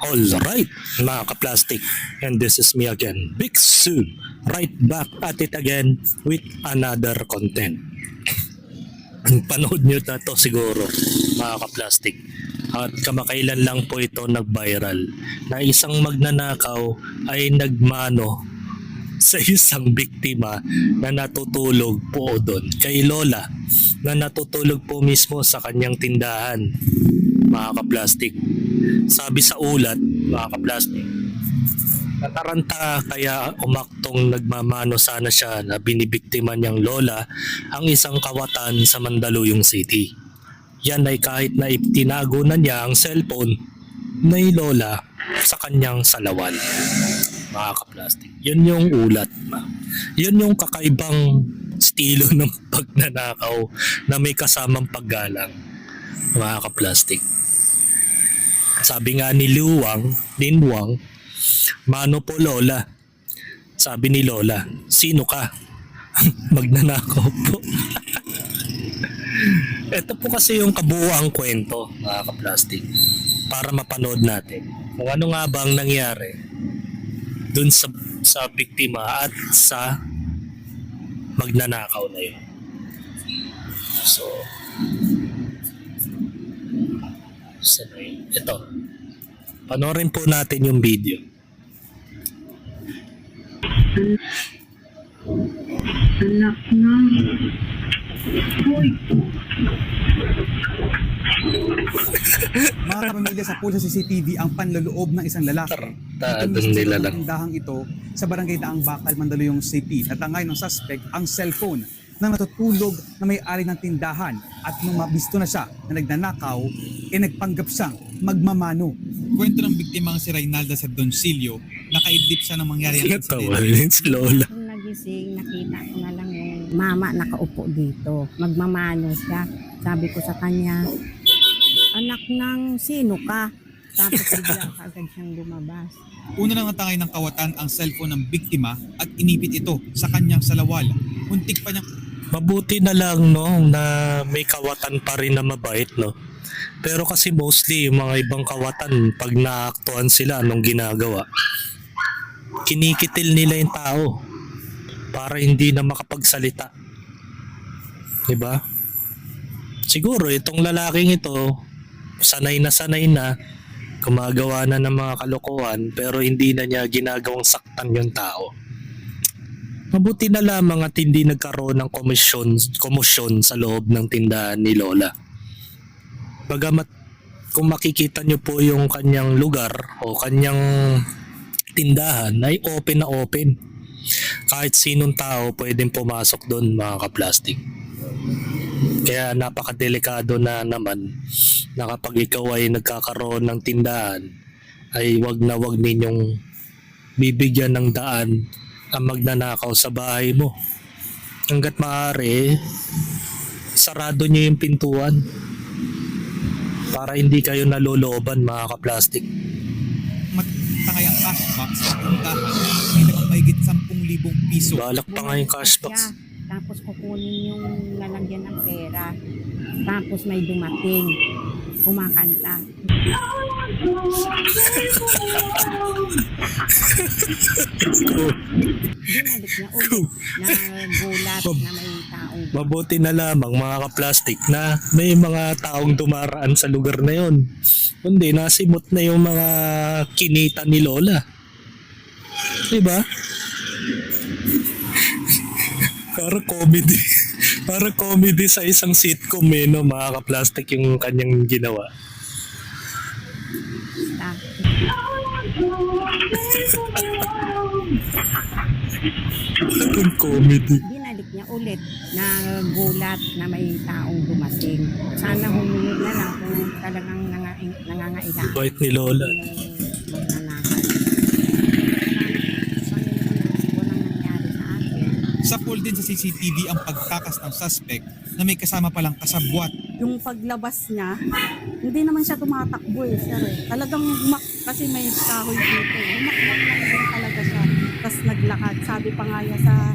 Alright, mga ka-plastic, and this is me again, Big Sue, right back at it again with another content. Panood nyo na to siguro, mga ka-plastic. At kamakailan lang po ito nag-viral na isang magnanakaw ay nagmano sa isang biktima na natutulog po doon kay Lola na natutulog po mismo sa kanyang tindahan, mga ka-plastic. Sabi sa ulat, mga ka-plastic, nataranta kaya umaktong nagmamano sana siya na binibiktima niyang lola ang isang kawatan sa Mandaluyong City. Yan ay kahit na itinago na niya ang cellphone ni lola sa kanyang salawan, mga ka-plastic. Yun yung ulat. Yun yung kakaibang estilo ng pagnanakaw na may kasamang paggalang, mga ka-plastic. Sabi nga ni Linwang, mano po lola. Sabi ni lola, sino ka? Magnanakaw po. Ito po kasi yung kabuuang kwento, mga ka-plastic, para mapanood natin kung ano nga bang nangyari dun sa biktima at sa magnanakaw na yun. So, ito. Panoorin po natin yung video. Anak na. Hoy. Mga kapamilya, sa pool sa CCTV ang panloloob ng isang lalaki. Doon nila lang. Tindahang ito sa barangay Daang Bakal, Mandaluyong City. Natangay ng suspect ang cellphone na natutulog na may-ari ng tindahan, at nung mabisto na siya na nagnanakaw, nagpanggap siyang magmamano. Kwento ng biktimang si Reynalda sa Doncillo, nakaidlip siya ng mangyari ang Natawa rin si lola. Nung nagising, nakita ko na lang yung mama nakaupo dito. Magmamano siya. Sabi ko sa kanya, anak ng sino ka? Tapos bigla agad siyang lumabas. Una nang natangay ng kawatan ang cellphone ng biktima at inipit ito sa kanyang salawal. Muntik pa niyang Mabuti na lang no na may kawatan pa rin na mabait, no. Pero kasi mostly yung mga ibang kawatan pag naaktuhan sila anong ginagawa, kinikitil nila yung tao para hindi na makapagsalita. 'Di ba? Siguro itong lalaking ito sanay na gumagawa na ng mga kalokohan pero hindi na niya ginagawang saktan yung tao. Mabuti na lamang at hindi nagkaroon ng komosyon sa loob ng tindahan ni Lola. Bagamat kung makikita nyo po yung kanyang lugar o kanyang tindahan ay open na open. Kahit sinong tao pwedeng pumasok doon, mga ka-plastic. Kaya napakadelikado na naman na kapag ikaw ay nagkakaroon ng tindahan ay wag ninyong bibigyan ng daan ang magnanakaw sa bahay mo. Hanggat maaari, sarado nyo yung pintuan para hindi kayo nalolooban, mga ka-plastic. matangay ang cash box sa tindahan. May naman mahigit 10,000 piso. Balak pa nga yung cash box. Siya. Tapos kukunin yung lalagyan ng pera. Tapos may dumating. Kumakanta. Dinalik niya ulit na gulat na may taong Mabuti na lamang, mga ka-plastic, na may mga taong dumaraan sa lugar na yon. Kundi nasimot na yung mga kinita ni Lola. Diba? Para comedy. Para comedy sa isang sitcom no, mga ka-plastic yung kanyang ginawa. ta. Parang comedy. Dinalik niya ulit na gulat na may taong dumating. Sana humingi na lang kung talagang nangangailangan. Bait ni Lola. Magnanakaw. Walang nangyari sa akin. Sa pool din sa CCTV ang pagtakas ng suspect na may kasama palang kasabwat. Yung paglabas niya, hindi naman siya tumatakbo sir. Talagang kasi may kahoy dito. Umakbang lang din talaga siya. Tapos naglakad. Sabi pa nga niya sa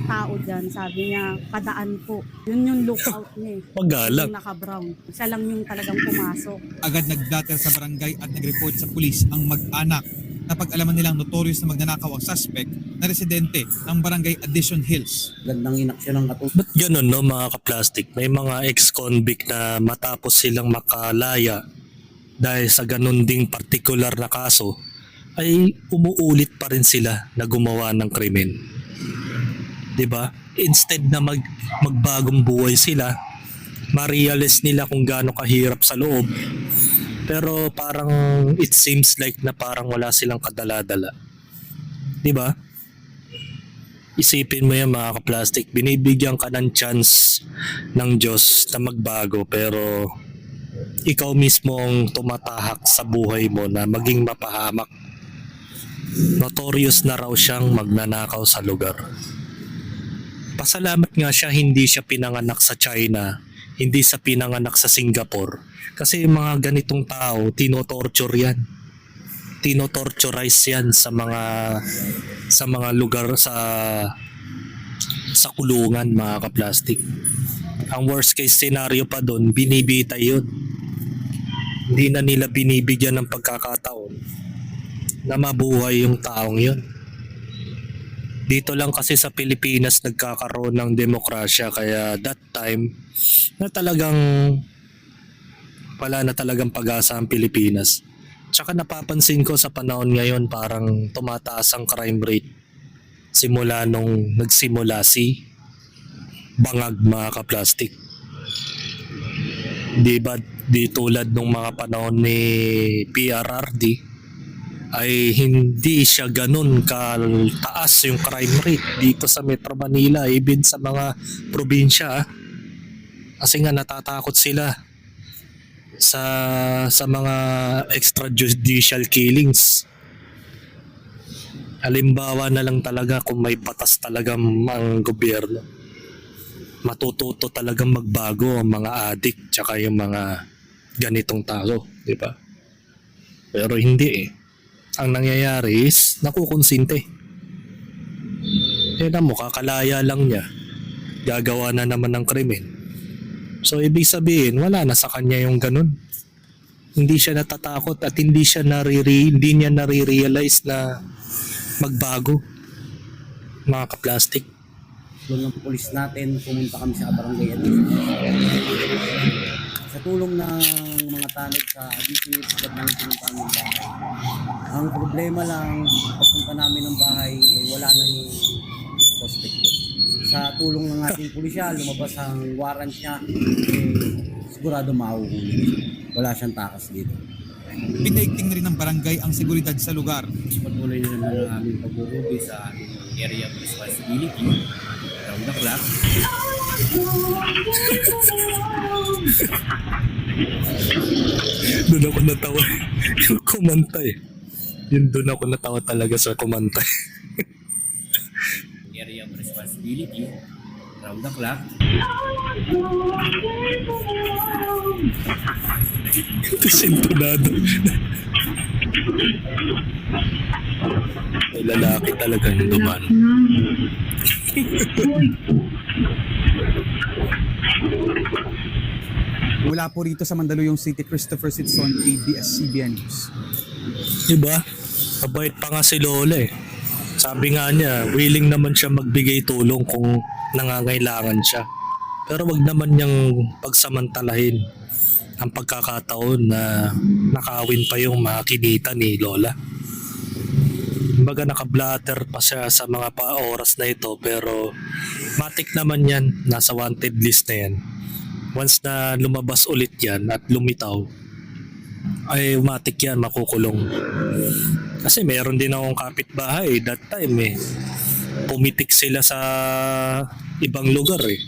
tao dyan, sabi niya, padaan po. Yun yung lookout niya eh. Magalang. Yung naka-brown. Siya lang yung talagang pumasok. Agad nagdater sa barangay at nag-report sa pulis ang mag-anak na pag-alaman nilang notorious na magnanakaw ang suspect na residente ng barangay Addition Hills. Gandang inaksyon ng katulad. Ba't ganun no mga kaplastic? May mga ex-convict na matapos silang makalaya dahil sa ganun ding particular na kaso ay umuulit pa rin sila na gumawa ng krimen. 'Di ba? Instead na magbagong buhay sila, ma-realize nila kung gaano kahirap sa loob. Pero parang it seems like na parang wala silang kadala-dala. 'Di ba? Isipin mo yan mga kaplastic, binibigyan ka ng chance ng Diyos na magbago pero ikaw mismo ang tumatahak sa buhay mo na maging mapahamak. Notorious na raw siyang magnanakaw sa lugar. Pasalamat nga siya hindi siya pinanganak sa China, hindi sa pinanganak sa Singapore. Kasi yung mga ganitong tao, tinotorture yan. Tinotorturize yan sa mga lugar sa kulungan mga kaplastic. Ang worst case scenario pa doon, binibitay yun. Hindi na nila binibigyan ng pagkakataon na mabuhay yung taong yun. Dito lang kasi sa Pilipinas nagkakaroon ng demokrasya kaya that time na talagang wala na talagang pag-asa ang Pilipinas. Tsaka napapansin ko sa panahon ngayon parang tumataas ang crime rate simula nung nagsimula si Bangag mga kaplastic. Di ba di tulad nung mga panahon ni PRRD ay hindi siya ganun kataas yung crime rate dito sa Metro Manila even sa mga probinsya kasi nga natatakot sila sa mga extrajudicial killings. Halimbawa na lang talaga kung may batas talaga ang gobyerno, matututo talagang magbago ang mga addict tsaka yung mga ganitong tao, di ba? Pero hindi eh. Ang nangyayari is nakukonsinte. Tignan mo, kakalaya lang niya, gagawa na naman ng krimen. So ibig sabihin, wala na sa kanya yung ganun. Hindi siya natatakot at hindi niya nare-realize na magbago. Mga kaplastic. Tulong ng pulis natin, pumunta kami sa barangay Addition. Sa tulong ng mga tanod sa Addition, sagad namin pinunta ng bahay. Ang problema lang, pagpunta namin ng bahay, wala na yung suspect doon. Sa tulong ng ating pulisya, lumabas ang warrant niya, sigurado mahuhuli. Wala siyang takas dito. Pinaigting na rin ng barangay ang seguridad sa lugar. Patuloy na naman ang aming pag-uubi sa aming area of responsibility around the clock. Doon ako natawa. Yung kumanta eh. Yun doon ako natawa talaga sa kumanta. Area of responsibility around the clock. Ito sintonado. May lalaki talaga yung duman. Mula po rito sa Mandaluyong City, Christopher Sitson, ABS-CBN News. Diba? Mabait pa nga si Lola eh. Sabi nga niya, willing naman siya magbigay tulong kung nangangailangan siya. Pero wag naman niyang pagsamantalahin ang pagkakataon na nakawin pa yung mga kinita ni Lola. Kumbaga naka-blatter pa siya sa mga oras na ito pero matik naman yan, nasa wanted list na yan. Once na lumabas ulit yan at lumitaw, ay matik yan, makukulong. Kasi meron din akong kapitbahay that time eh. Pumitik sila sa ibang lugar eh.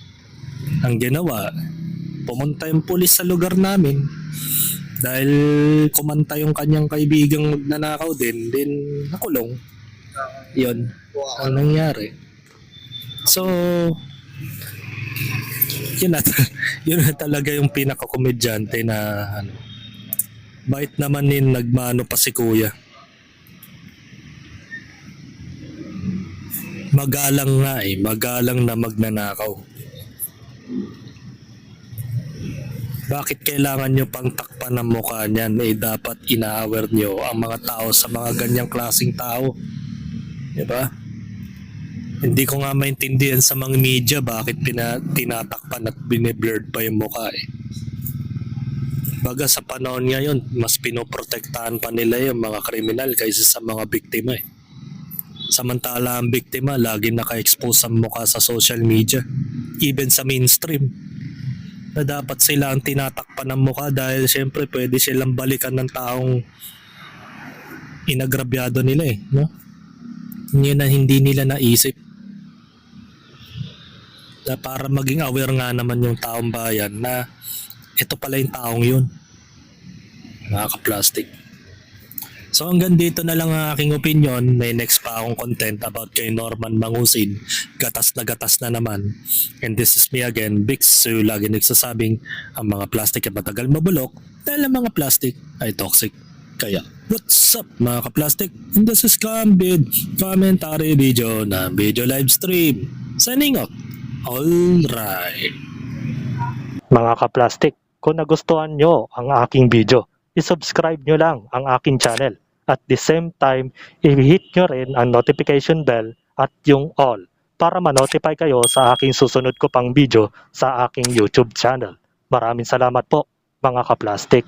Ang ginawa, pumunta yung pulis sa lugar namin dahil kumanta yung kanyang kaibigang magnanakaw din nakulong. Yun ang nangyari. So yun na talaga yung pinakakomedyante na ano, bait naman nagmano pa si kuya. Magalang nga magalang na magnanakaw. Bakit kailangan nyo pang takpan ng mukha niyan? Dapat ina-aware nyo ang mga tao sa mga ganyang klaseng tao. Diba? Hindi ko nga maintindihan sa mga media bakit tinatakpan at biniblurred pa yung mukha Baga sa panahon ngayon, mas pinoprotektahan pa nila yung mga kriminal kaysa sa mga biktima Samantala ang biktima lagi naka-expose ang mukha sa social media, even sa mainstream. Na dapat sila ang tinatakpan ng mukha dahil syempre pwede silang balikan ng taong inagrabyado nila no? Yun na hindi nila naisip. Na para maging aware nga naman yung taong bayan na ito pala yung taong yun. Mga ka-plastic. So hanggang dito na lang ang aking opinion. May next pa akong content about kay Norman Mangusin. Gatas na naman. And this is me again, Bix. So lagi nagsasabing ang mga plastic ay matagal mabulok dahil ang mga plastic ay toxic. Kaya, what's up mga ka-plastic? And this is Cambid commentary video na video live stream. Signing off. Alright. Mga ka-plastic, kung nagustuhan nyo ang aking video, i-subscribe nyo lang ang aking channel. At the same time, i-hit nyo rin ang notification bell at yung all para ma-notify kayo sa aking susunod ko pang video sa aking YouTube channel. Maraming salamat po mga ka-plastic.